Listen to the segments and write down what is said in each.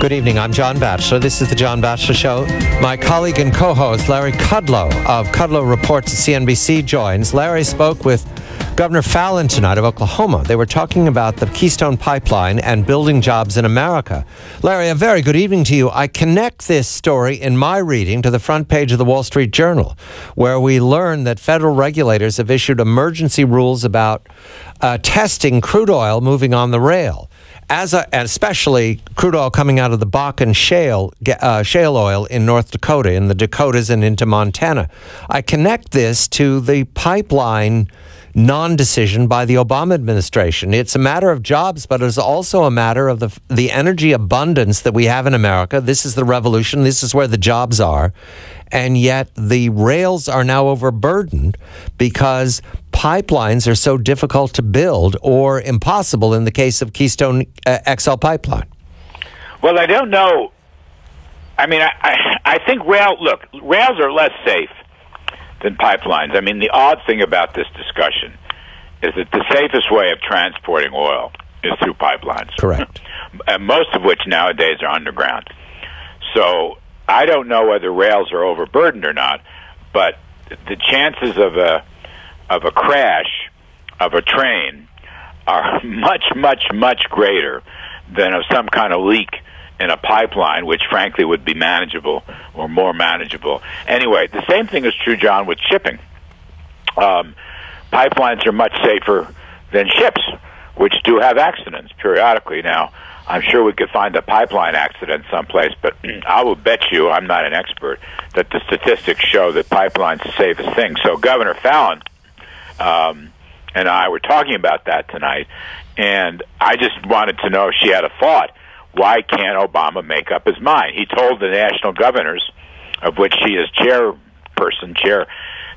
Good evening. I'm John Batchelor. This is the John Batchelor Show. My colleague and co-host, Larry Kudlow of Kudlow Reports at CNBC, joins. Larry spoke with Governor Fallon tonight of Oklahoma. They were talking about the Keystone Pipeline and building jobs in America. Larry, a very good evening to you. I connect this story in my reading to the front page of the Wall Street Journal, where we learn that federal regulators have issued emergency rules about testing crude oil moving on the rail, and especially crude oil coming out of the Bakken shale oil in North Dakota, in the Dakotas and into Montana. I connect this to the pipeline non-decision by the Obama administration. It's a matter of jobs, but it's also a matter of the energy abundance that we have in America. This is the revolution. This is where the jobs are. And yet the rails are now overburdened because pipelines are so difficult to build, or impossible in the case of Keystone XL pipeline. Well, I don't know. I mean, I think rails are less safe than pipelines. I mean, the odd thing about this discussion is that the safest way of transporting oil is through pipelines. Correct. And most of which nowadays are underground. So I don't know whether rails are overburdened or not, but the chances of a crash of a train are much, much, much greater than of some kind of leak in a pipeline, which frankly would be manageable or more manageable. Anyway, the same thing is true, John, with shipping. Pipelines are much safer than ships, which do have accidents periodically. Now, I'm sure we could find a pipeline accident someplace, but I will bet you, I'm not an expert, that the statistics show that pipeline's the safest thing. So Governor Fallon and I were talking about that tonight, and I just wanted to know if she had a thought. Why can't Obama make up his mind? He told the national governors, of which she is chair,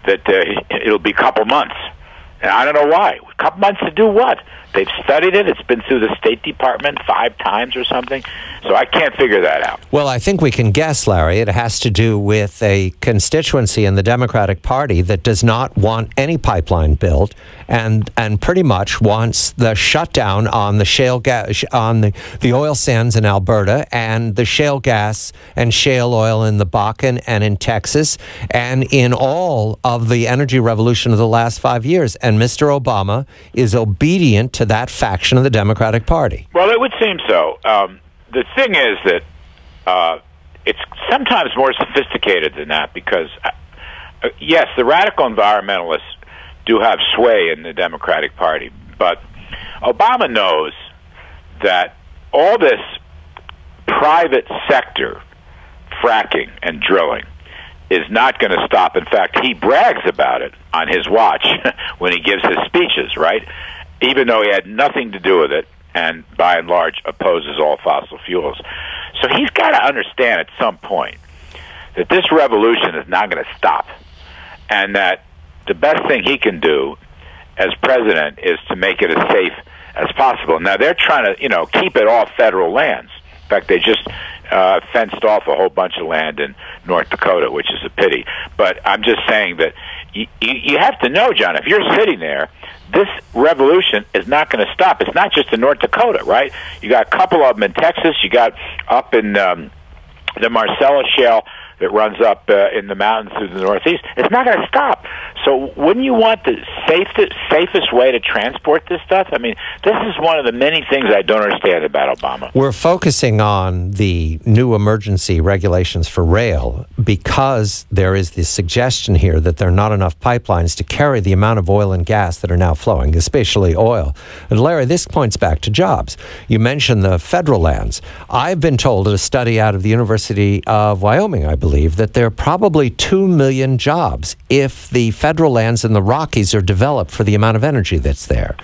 that it'll be a couple months. And I don't know why. A couple months to do what? They've studied it. It's been through the State Department 5 times or something. So I can't figure that out. Well, I think we can guess, Larry. It has to do with a constituency in the Democratic Party that does not want any pipeline built, and pretty much wants the shutdown on the shale gas, on the oil sands in Alberta, and the shale gas and shale oil in the Bakken and in Texas, and in all of the energy revolution of the last 5 years. And Mr. Obama is obedient to that faction of the Democratic Party. Well, it would seem so. The thing is that it's sometimes more sophisticated than that, because, yes, the radical environmentalists do have sway in the Democratic Party, but Obama knows that all this private sector fracking and drilling is not going to stop. In fact, he brags about it on his watch when he gives his speeches, right? Even though he had nothing to do with it, and by and large opposes all fossil fuels. So he's got to understand at some point that this revolution is not going to stop, and that the best thing he can do as president is to make it as safe as possible. Now, they're trying to, keep it off federal lands. In fact, they just fenced off a whole bunch of land in North Dakota, which is a pity. But I'm just saying that you have to know, John, if you're sitting there, this revolution is not going to stop. It's not just in North Dakota, right? You got a couple of them in Texas. You got up in the Marcellus Shale that runs up in the mountains through the Northeast. It's not going to stop. So wouldn't you want the safest way to transport this stuff? I mean, this is one of the many things I don't understand about Obama. We're focusing on the new emergency regulations for rail because there is this suggestion here that there are not enough pipelines to carry the amount of oil and gas that are now flowing, especially oil. And Larry, this points back to jobs. You mentioned the federal lands. I've been told at a study out of the University of Wyoming, I believe, that there are probably 2 million jobs if the federal lands in the Rockies are developed for the amount of energy that's there.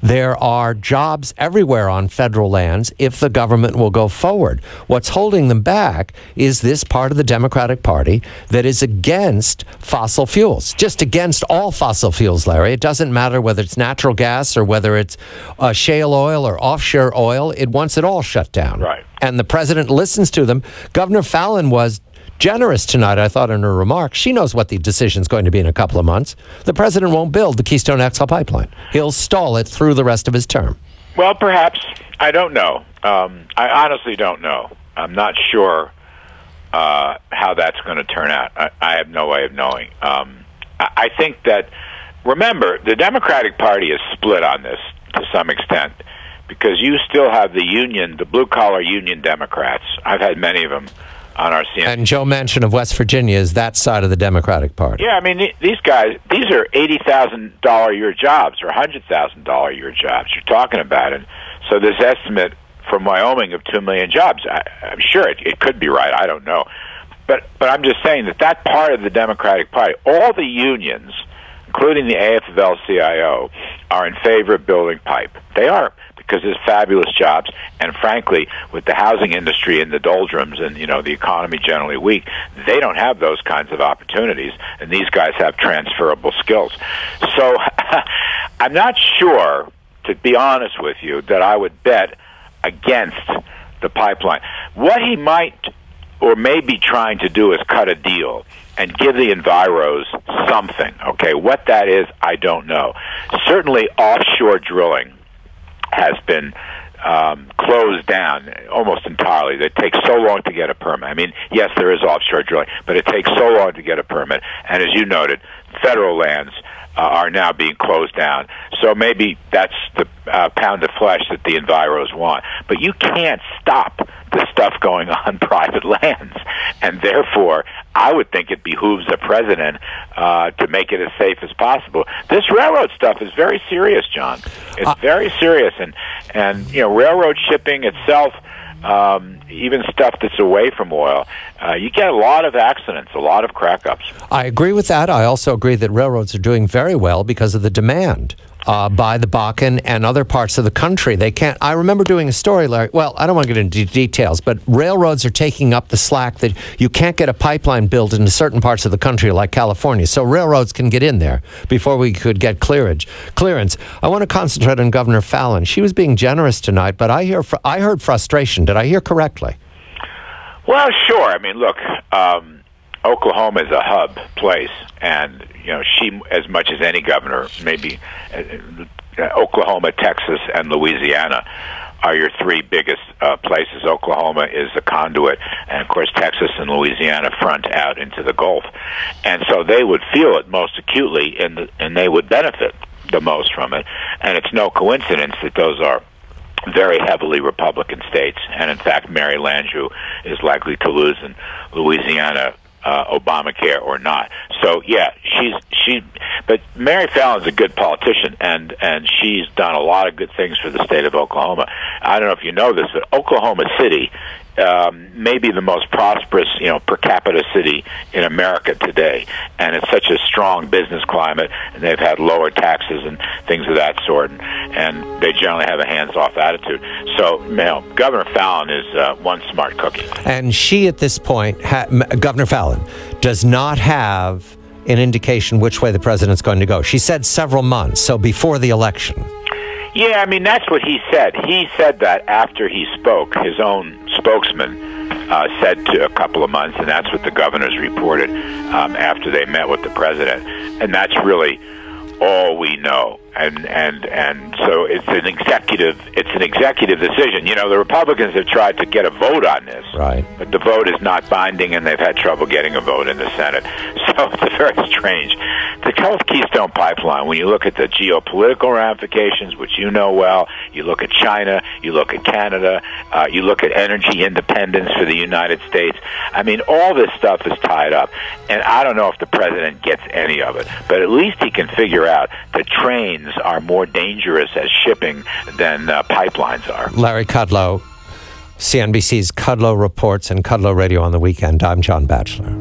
There are jobs everywhere on federal lands if the government will go forward. What's holding them back is this part of the Democratic Party that is against fossil fuels, just against all fossil fuels, Larry. It doesn't matter whether it's natural gas or whether it's shale oil or offshore oil. It wants it all shut down. Right. And the president listens to them. Governor Fallon was generous tonight, I thought, in her remarks. She knows what the decision is going to be in a couple of months. The president won't build the Keystone XL pipeline. He'll stall it through the rest of his term. Well, perhaps. I don't know. I honestly don't know. I'm not sure how that's going to turn out. I have no way of knowing. I think that, remember, the Democratic Party is split on this to some extent, because you still have the blue-collar union Democrats. I've had many of them on our CNBC. And Joe Manchin of West Virginia is that side of the Democratic Party. Yeah, I mean, these guys, these are $80,000 a year jobs or $100,000 a year jobs you're talking about. And so this estimate from Wyoming of 2 million jobs, I'm sure it could be right. I don't know. But I'm just saying that part of the Democratic Party, all the unions, including the AFL-CIO, are in favor of building pipe. They are, because there's fabulous jobs, and frankly, with the housing industry in the doldrums and, the economy generally weak, they don't have those kinds of opportunities, and these guys have transferable skills. So I'm not sure, to be honest with you, that I would bet against the pipeline. What he might or may be trying to do is cut a deal and give the enviros something. Okay, what that is, I don't know. Certainly offshore drilling has been closed down almost entirely. It takes so long to get a permit. I mean, yes, there is offshore drilling, but it takes so long to get a permit. And as you noted, federal lands are now being closed down. So maybe that's the pound of flesh that the enviros want. But you can't stop the stuff going on private lands. And therefore, I would think it behooves the president to make it as safe as possible. This railroad stuff is very serious, John. It's very serious. And railroad shipping itself, even stuff that's away from oil, you get a lot of accidents, a lot of crack-ups. I agree with that. I also agree that railroads are doing very well because of the demand by the Bakken and other parts of the country. They can't. I remember doing a story, Larry. Well, I don't want to get into details, but railroads are taking up the slack that you can't get a pipeline built into certain parts of the country like California. So railroads can get in there before we could get clearance. I want to concentrate on Governor Fallon. She was being generous tonight, but I heard frustration. Did I hear correctly? Well, sure. I mean, look, Oklahoma is a hub place, and she, as much as any governor, maybe Oklahoma, Texas, and Louisiana are your three biggest places. Oklahoma is the conduit, and of course Texas and Louisiana front out into the Gulf, and so they would feel it most acutely, and they would benefit the most from it. And it's no coincidence that those are very heavily Republican states, and in fact Mary Landrieu is likely to lose in Louisiana, Obamacare or not. So yeah, but Mary Fallon's a good politician, and she's done a lot of good things for the state of Oklahoma. I don't know if you know this, but Oklahoma City may be the most prosperous, per capita city in America today, and it's such a strong business climate, and they've had lower taxes and things of that sort, and they generally have a hands-off attitude. So, Governor Fallon is one smart cookie. And she, at this point, Governor Fallon, does not have an indication which way the president's going to go. She said several months, so before the election. Yeah, I mean, that's what he said. He said that after he spoke. His own spokesman said to a couple of months, and that's what the governors reported after they met with the president. And that's really all we know. And so it's an executive decision. The Republicans have tried to get a vote on this, right? But the vote is not binding, and they've had trouble getting a vote in the Senate. So it's very strange. The Keystone Pipeline, when you look at the geopolitical ramifications, which you know well, you look at China, you look at Canada, you look at energy independence for the United States. I mean, all this stuff is tied up, and I don't know if the president gets any of it, but at least he can figure out that trains are more dangerous as shipping than pipelines are. Larry Kudlow, CNBC's Kudlow Reports and Kudlow Radio on the Weekend. I'm John Batchelor.